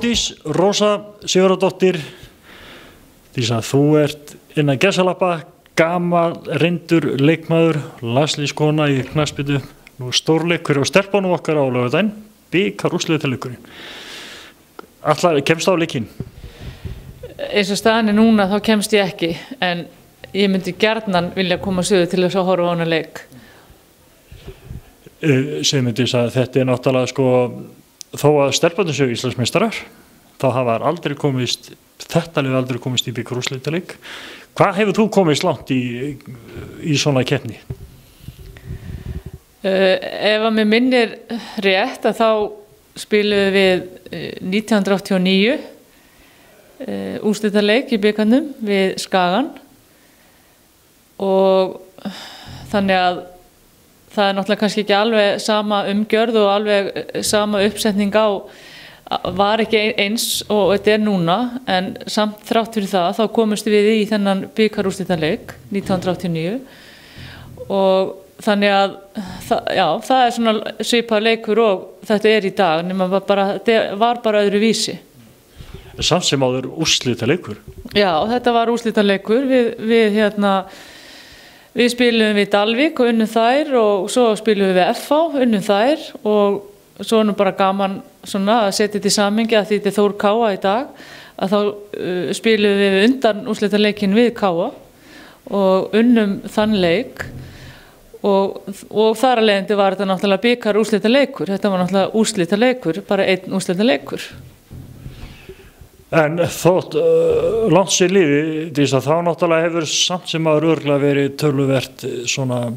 Þórdís Rósa Sigurðardóttir, Dísa, þú ert innan gæsalappa, gamall reyndur leikmaður, landslískona í knattspyrnu, nú stórleikur á stelpunum okkar á laugardaginn, bikarúrslitaleikurinn. Kemst á leikinn? Eins og staðan er núna þá kemst ég ekki, en ég myndi gjarnan vilja koma suður til þess að horfa á hana leik. Sigmundur sagði að þetta er náttúrulega sko, þó að stelpunum séu Íslandsmeistarar, þá hafa aldrei komist, þetta lið aldrei komist í bikarúrslitaleik. Hvað hefur þú komist langt í svona keppni? Ef að mér minnir rétt að þá spiluðum við 1989 úrslitaleik í bikarnum við Skagan og þannig að það er náttúrulega kannski ekki alveg sama umgjörð og alveg sama uppsetning var ekki eins og þetta er núna, en samt þrátt fyrir það þá komumst við í þennan bikarúrslitaleik 1989 og þannig að það er svona svipað leikur og þetta er í dag, nema þetta var bara öðru vísi. Samt sem áður úrslitaleikur? Já, þetta var úrslitaleikur. Við spilum við Dalvík og unnum þær og svo spilum við FH, unnum þær og svo er nú bara gaman svona að setja þetta í samhengi að þetta er Þór Káa í dag, að þá spilum við undan úrslitaleikin við Káa og unnum þann leik og þar að leiðandi var þetta náttúrulega bikarúrslitaleikur, þetta var náttúrulega úrslitaleikur, bara einn úrslitaleikur. En þótt langt sér lífi, Dísa, þá náttúrulega hefur samt sem áður örugglega verið töluvert svona,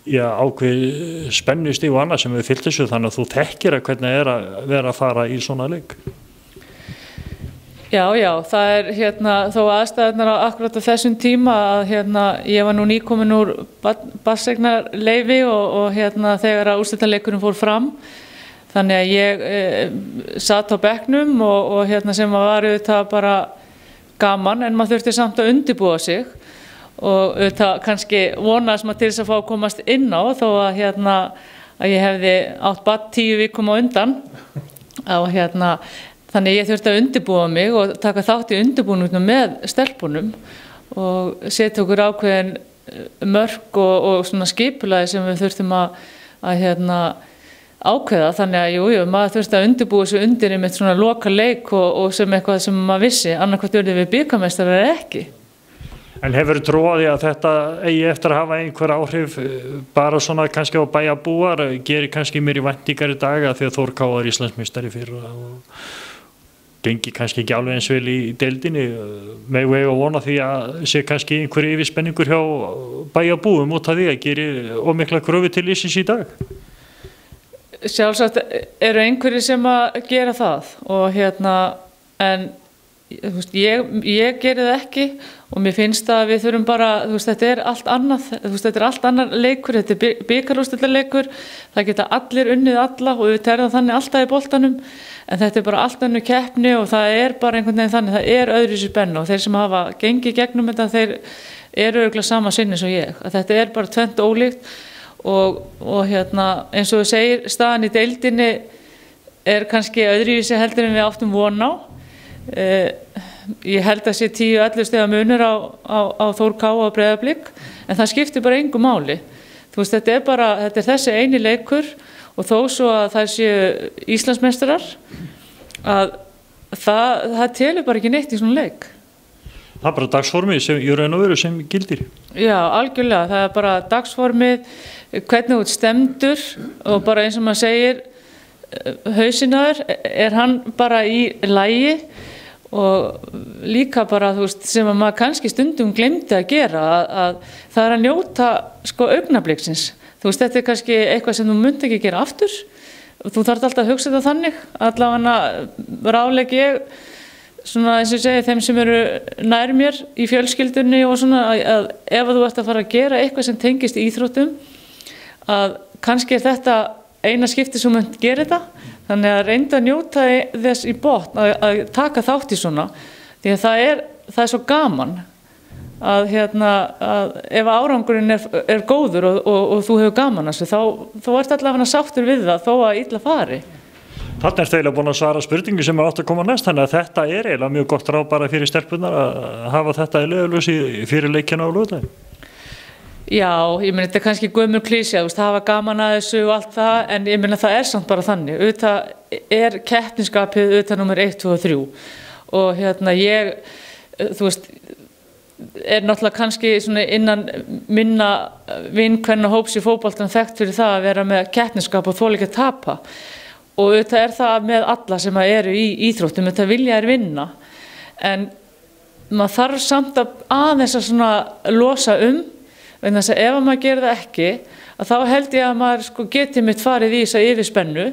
ákveð spennustig og annað sem við fyllt þessu, þannig að þú þekkir hvernig er að vera að fara í svona leik. Já, það er þó aðstæðurnar akkurat á þessum tíma að ég var nú nýkomin úr barneignarleyfi og þegar að úrslitaleikurinn fór fram. Þannig að ég satt á bekknum og sem var auðvitað bara gaman, en maður þurfti samt að undirbúa sig og auðvitað kannski vonast maður til þess að fá að komast inn á þó að ég hefði átt bara 10 vikum á undan. Þannig ég þurfti að undirbúa mig og taka þátt í undirbúningnum með stelpunum og setja okkur ákveðin mörk og svona skipulagi sem við þurftum að ákveða, þannig að maður þurfti að undirbúa sig undir einmitt svona loka leik og sem eitthvað sem maður vissi, annarkvæmt urðu við bikarmeistarar eða ekki. En hefur þú trúið því að þetta eigi eftir að hafa einhver áhrif bara svona kannski á bæjarbúar, gerir kannski mér í væntingar í dag að því að Þór Káa er Íslandsmeistari fyrra og gengi kannski ekki alveg eins vel í deildinni, megum við að vona því að sé kannski einhver yfirspenningur hjá bæjarbúum út af því að gerir ómikla kröfu til liðsins í dag? Sjálfsagt eru einhverjir sem að gera það og en ég geri það ekki og mér finnst að við þurfum bara, þetta er allt annað, þetta er allt annar leikur, þetta er bikarúrslitaleikur, það geta allir unnið alla og við terðum þannig alltaf í boltanum, en þetta er bara allt önnur keppni og það er bara einhvern veginn þannig, það er öðruvísi spenna og þeir sem hafa gengið gegnum þetta, þeir eru örugglega sama sinnis og ég, að þetta er bara tvennt ólíkt og eins og þú segir, staðan í deildinni er kannski öðruvísi heldur en við áttum von á. Ég held að sé 10-11 stiga munur á Þór Káa og Breiðablik, en það skiptir bara engu máli. Þetta er þessi eini leikur og þó svo að það séu Íslandsmeistarar að það telur bara ekki neitt í svona leik. Það er bara dagsformið sem í raun og veru sem gildir. Já, algjörlega, það er bara dagsformið, hvernig út stemdur og bara eins og maður segir, hausinaður, er hann bara í lagi og líka bara sem að maður kannski stundum glemdi að gera að það er að njóta augnabliksins. Þetta er kannski eitthvað sem þú munt ekki gera aftur, þú þarft alltaf að hugsa þetta þannig, allavega ráðlegg ég svona eins og ég segi þeim sem eru nær mér í fjölskyldunni og svona að ef þú ert að fara að gera eitthvað sem tengist íþróttum að kannski er þetta eina skipti sem maður gerir þetta, þannig að reynda að njóta þess í botn að taka þátt í svona, því að það er svo gaman að ef árangurinn er góður og þú hefur gaman þessu, þá ert allavega sáttur við það þó að illa fari. Þarna er eiginlega búin að svara spurningu sem átt að koma næst, þannig að þetta eiginlega mjög gott ráð bara fyrir stelpunar að hafa þetta í leiðarljósi fyrir leikina á laugardaginn. Já, ég meina þetta er kannski gömul klísja, hafa gaman að þessu og allt það, en ég meina það er samt bara þannig. Auðvitað er keppnisskapið auðvitað númer 1, 2 og 3 og ég, er náttúrulega kannski svona innan minna vinkvenna hóps í fótboltanum þekkt fyrir það að vera með keppnisskap og þola ekki að tapa. Og auðvitað er það með alla sem eru í íþróttum, auðvitað vilja vinna, en maður þarf samt aðeins að svona losa vegna þess að ef maður gerir það ekki, að þá held ég að maður geti mitt farið í þessa yfirspennu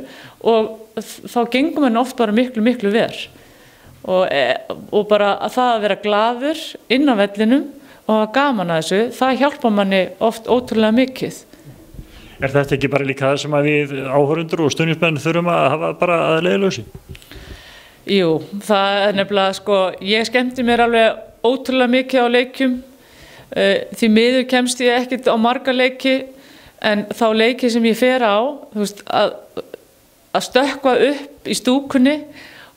og þá gengur mann oft bara miklu, miklu verr. Og bara að það að vera glaður inn á vellinum og hafa gaman að þessu, það hjálpar manni oft ótrúlega mikið. Er þetta ekki bara líka það sem að við áhorfendur og stuðningsmenn þurfum að hafa bara að leiðarljósi? Jú, það er nefnilega, ég skemmti mér alveg ótrúlega mikið á leikjum, því miður kemst ég ekkert á marga leiki, en þá leiki sem ég fer á, að stökkva upp í stúkunni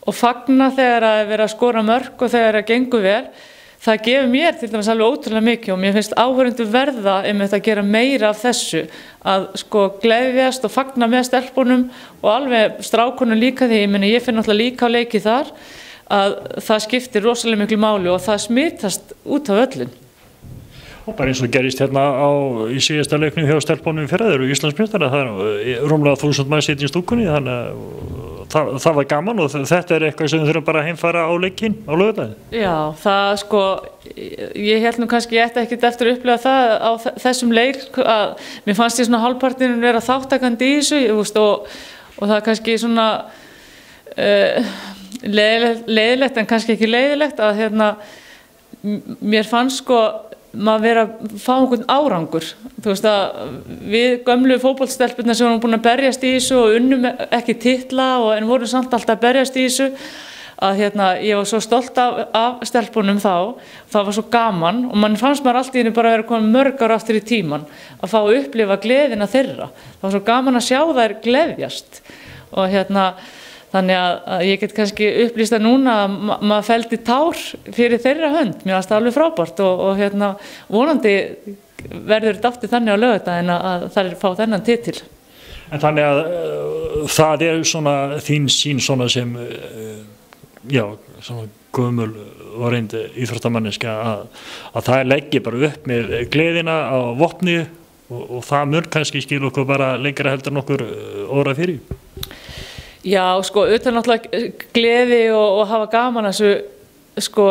og fagna þegar að vera að skora mörk og þegar að gengur vel, það gefur mér til dæmis alveg ótrúlega mikið og mér finnst áhorfendur verða að gera meira af þessu, að gleðjast og fagna með stelpunum og alveg strákunum líka því, ég finn náttúrulega líka á leiki þar að það skiptir rosalega miklu máli og það smitast út af öllin. Og bara eins og gerist í síðasta leiknum hjá stelpunum fyrir þeir og Íslandsmeistara, það er rúmlega 1000 manns í stúkunni, þannig að það var gaman og þetta er eitthvað sem við þurfum bara að heimfæra á leikinn á laugardaginn. Já, ég held nú kannski ég ætti ekkert eftir að upplifa það á þessum leik að mér fannst ég svona hálfpartinn vera þáttakandi í þessu og það er kannski svona leiðilegt en kannski ekki leiðilegt að mér fannst maður vera að fá einhvern árangur. Við gömlu fótboltastelpurnar sem vorum búin að berjast í þessu og unnum ekki titla en vorum samt alltaf að berjast í þessu, að ég var svo stolt af stelpunum þá, það var svo gaman og mann fannst maður allt í henni bara að vera komin mörg ára aftur í tíman að fá að upplifa gleðina þeirra. Það var svo gaman að sjá þær gleðjast og þannig að ég get kannski upplýst að núna að maður felldi tár fyrir þeirra hönd, mér finnst það alveg frábært og vonandi verður þetta aftur þannig á laugardaginn að þær fá þennan titil. En þannig að það er svona þín sín svona sem, svona gömul og reynd íþróttamanniska að það leggi bara upp með gleðina á vopni og það mun kannski skil okkur bara lengra heldur en okkur óra fyrir. Já, utan náttúrulega gleði og hafa gaman að þessu,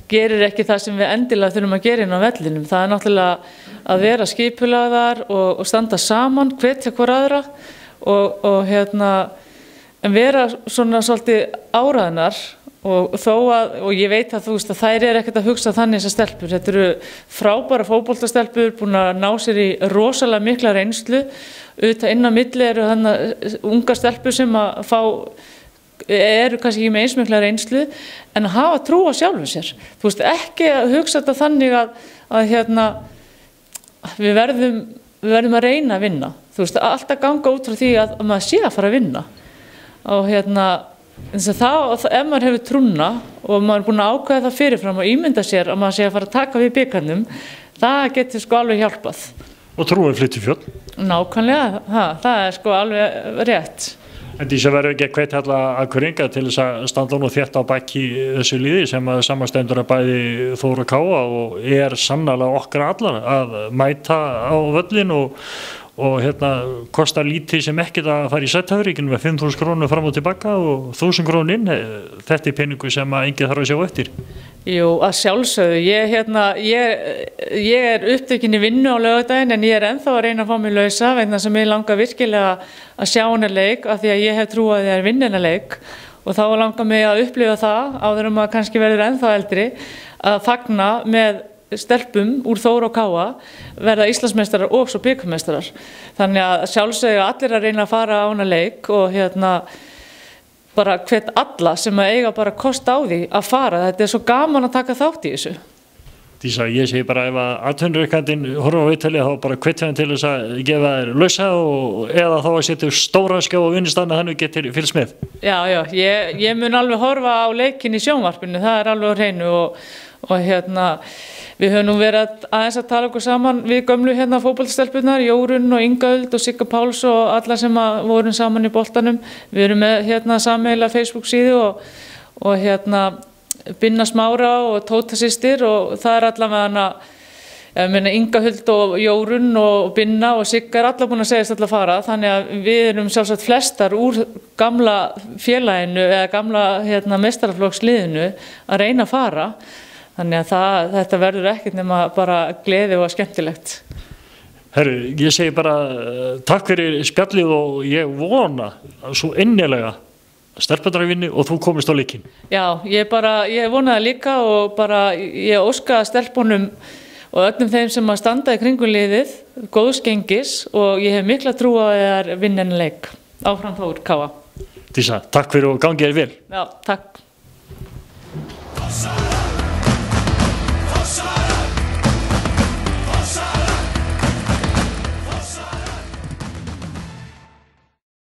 gerir ekki það sem við endilega þurfum að gera inn á vellinum. Það er náttúrulega að vera skipulagðar og standa saman, hvetja hver aðra og en vera svona svolítið áræðnar og og ég veit að að þær ekkert að hugsa þannig þessar stelpur. Þetta eru frábæra fótboltastelpur, búin að ná sér í rosalega mikla reynslu. Auðvitað inn á milli eru ungar stelpur sem eru kannski ekki með eins mikla reynslu en að hafa trú á sjálfum sér. Ekki að hugsa þetta þannig að við verðum að reyna að vinna. Alltaf ganga út frá því að maður sé að fara að vinna. Og ef maður hefur trúna og maður er búin að ákveða það fyrirfram og ímynda sér að maður sé að fara að taka við bikarnum, það getur alveg hjálpað. Og trúin flytur fjöll. Nákvæmlega, það er alveg rétt. En því sem verður ekki að hvetja alla Akureyringa til þess að standa nú þétt á baki þessu liði sem að samanstendur að bæði Þór og Káa og er sannarlega okkar allar að mæta á völlin og kostar lítið sem ekkert að fara í sættafríkinu með 5.000 krónur fram og tilbaka og 1.000 krónur inn. Þetta er peningu sem að enginn þarf að sjá eftir. Jú, að sjálfsögðu. Ég er upptökin í vinnu á laugardaginn en ég er ennþá að reyna að fá mig lausa vegna sem ég langar virkilega að sjá hennar leik af því að ég hef trú að ég er vinna hennar leik og þá langar mig að upplifa það áður maður kannski verður ennþá eldri að fagna með stelpum úr Þór og Káa verða Íslandsmeistarar og svo bikarmeistarar. Þannig að sjálfsögðu allir að reyna að fara á hana leik og bara hvet alla sem að eiga bara kost á því að fara. Þetta er svo gaman að taka þátt í þessu. Dísa, ég segi bara ef að atvinnureikandinn horfa á viðtalið þá bara hvetja hann til þess að gefa þér lausa eða þá að setja stóra skjá á vinnustanna þannig getur fylgst með. Já, ég mun alveg horfa á leikinn í sjónvarpinu, það alveg á hreinu og við höfum nú verið aðeins að tala okkur saman við gömlu fótboltastelpurnar, Jórunn og Inga Huld og Sigga Páls og alla sem vorum saman í boltanum. Við erum með sameiginlega Facebook síðu og Binna Smára og Tóta systir og það allavega Inga Huld og Jórunn og Binna og Sigga alla búin að segjast alla fara, þannig að við erum sjálfsagt flestar úr gamla félaginu eða gamla meistaraflokksliðinu að reyna að fara, þannig að þetta verður ekkert nema bara gleði og skemmtilegt. Herru, ég segi bara takk fyrir spjallið og ég vona svo innilega stelpurnar vinni og þú komist á leikinn. Já, ég vona það líka og bara ég óska stelpunum og öllum þeim sem að standa í kringum liðið góðs gengis og ég hef mikla trú á að það er vinna þennan leik. Áfram Þór Káa. Dísa, takk fyrir og gangið þér vel. Já, takk.